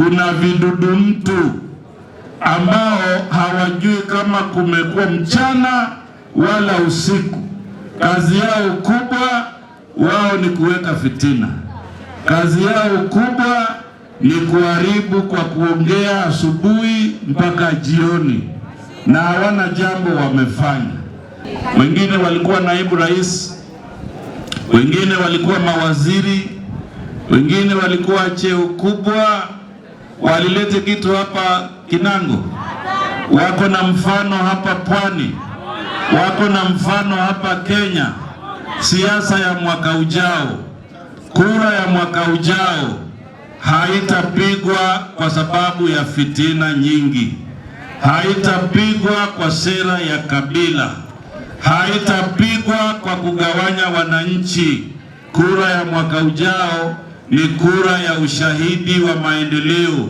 Kuna vidudu mtu ambao hawajui kama kumekuwa mchana wala usiku. Kazi yao kubwa wao ni kuweka fitina. Kazi yao kubwa ni kuharibu kwa kuongea asubuhi mpaka jioni, na hawana jambo wamefanya. Wengine walikuwa naibu rais, wengine walikuwa mawaziri, wengine walikuwa cheo kubwa. Walilete kitu hapa Kinango, wako na mfano hapa Pwani, wako na mfano hapa Kenya. Siasa ya mwaka ujao, kura ya mwaka ujao haitapigwa kwa sababu ya fitina nyingi, haitapigwa kwa sera ya kabila, haitapigwa kwa kugawanya wananchi. Kura ya mwaka ujao ni kura ya ushahidi wa maendeleo.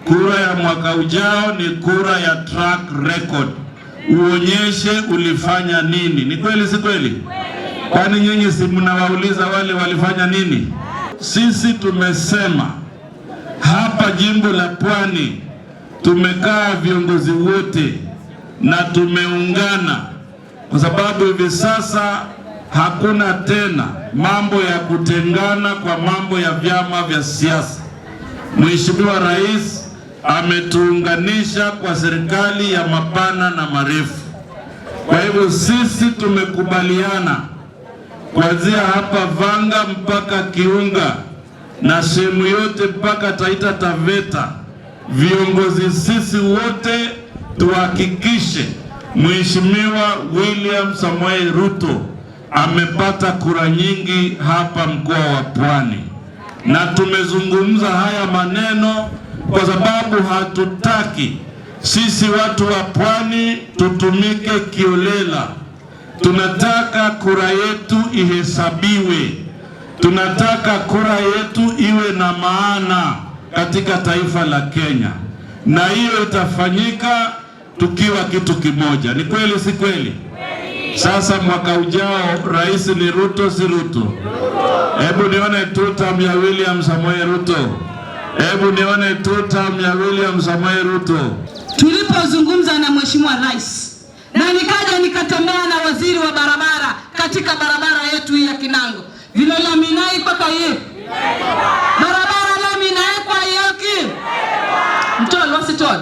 Kura ya mwaka ujao ni kura ya track record. Uonyeshe ulifanya nini. Ni kweli si kweli? Kwani nyinyi si mnawauliza wale walifanya nini? Sisi tumesema hapa jimbo la Pwani tumekaa viongozi wote na tumeungana, kwa sababu hivi sasa hakuna tena mambo ya kutengana kwa mambo ya vyama vya siasa. Mheshimiwa Rais ametuunganisha kwa serikali ya mapana na marefu. Kwa hivyo sisi tumekubaliana kuanzia hapa Vanga mpaka Kiunga na sehemu yote mpaka Taita Taveta, viongozi sisi wote tuhakikishe Mheshimiwa William Samoei Ruto amepata kura nyingi hapa mkoa wa Pwani. Na tumezungumza haya maneno kwa sababu hatutaki sisi watu wa Pwani tutumike kiolela. Tunataka kura yetu ihesabiwe. Tunataka kura yetu iwe na maana katika taifa la Kenya, na hiyo itafanyika tukiwa kitu kimoja. Ni kweli si kweli? Sasa mwaka ujao rais ni Ruto si Ruto? Hebu nione two-term ya William Samoei Ruto. Hebu nione two-term ya William Samoei Ruto. Tulipozungumza na Mheshimiwa Rais na nikaja nikatembea na waziri wa barabara katika barabara yetu ya Kinango, vile lami naikwa kwa hiyo barabara, lami naikwa hiyo mtolo wasitolo.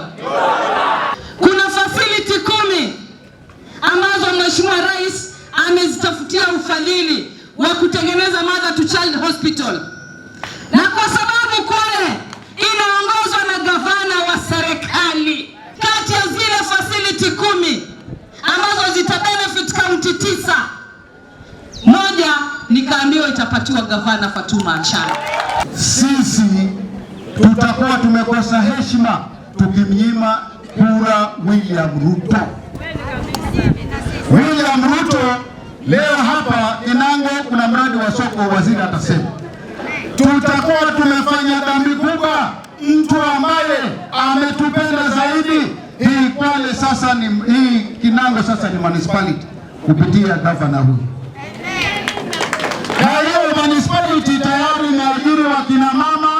Kuna facility 10 ambazo Mheshimiwa Rais amezitafutia ufadhili wa kutengeneza mother to child hospital, na kwa sababu kule inaongozwa na gavana wa serikali, kati ya zile facility 10 ambazo zitabenefit county 9, moja nikaambiwa itapatiwa gavana Fatuma Achani. Sisi tutakuwa tumekosa heshima tukimnyima kura William Ruto. William Ruto leo hapa Kinango kuna mradi wa soko, waziri atasema. Tutakuwa tumefanya dhambi kubwa. Mtu ambaye ametupenda zaidi hii Kwale sasa ni hii Kinango sasa ni municipality kupitia governor huyu. Na hiyo municipality tayari imeajiri wakina mama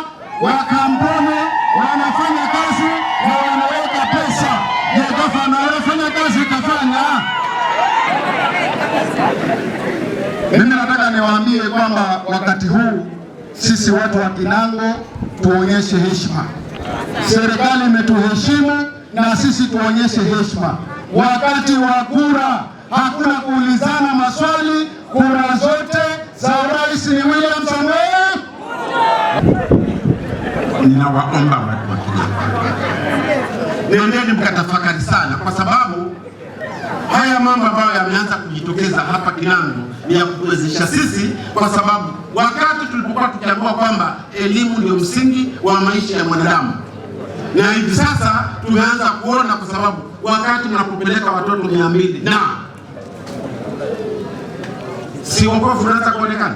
wa kampuni wanafanya kazi na wanaweka pesa. Je, governor anafanya kazi kafanya? Mimi nataka niwaambie kwamba wakati huu sisi watu wa Kinango tuonyeshe heshima. Serikali imetuheshimu na sisi tuonyeshe heshima. Wakati wa kura hakuna kuulizana maswali, kura zote za rais ni William Samoei. Ninawaomba watu wa Kinango, nendeni mkatafakari sana, kwa sababu haya mambo ambayo yameanza kujitokeza hapa Kinango ni ya kuwezesha sisi, kwa sababu wakati tulipokuwa tukiambiwa kwamba elimu ndio msingi wa maisha ya mwanadamu, na hivi sasa tumeanza kuona, kwa sababu wakati mnapopeleka watoto 200 na si wokovu unaanza kuonekana.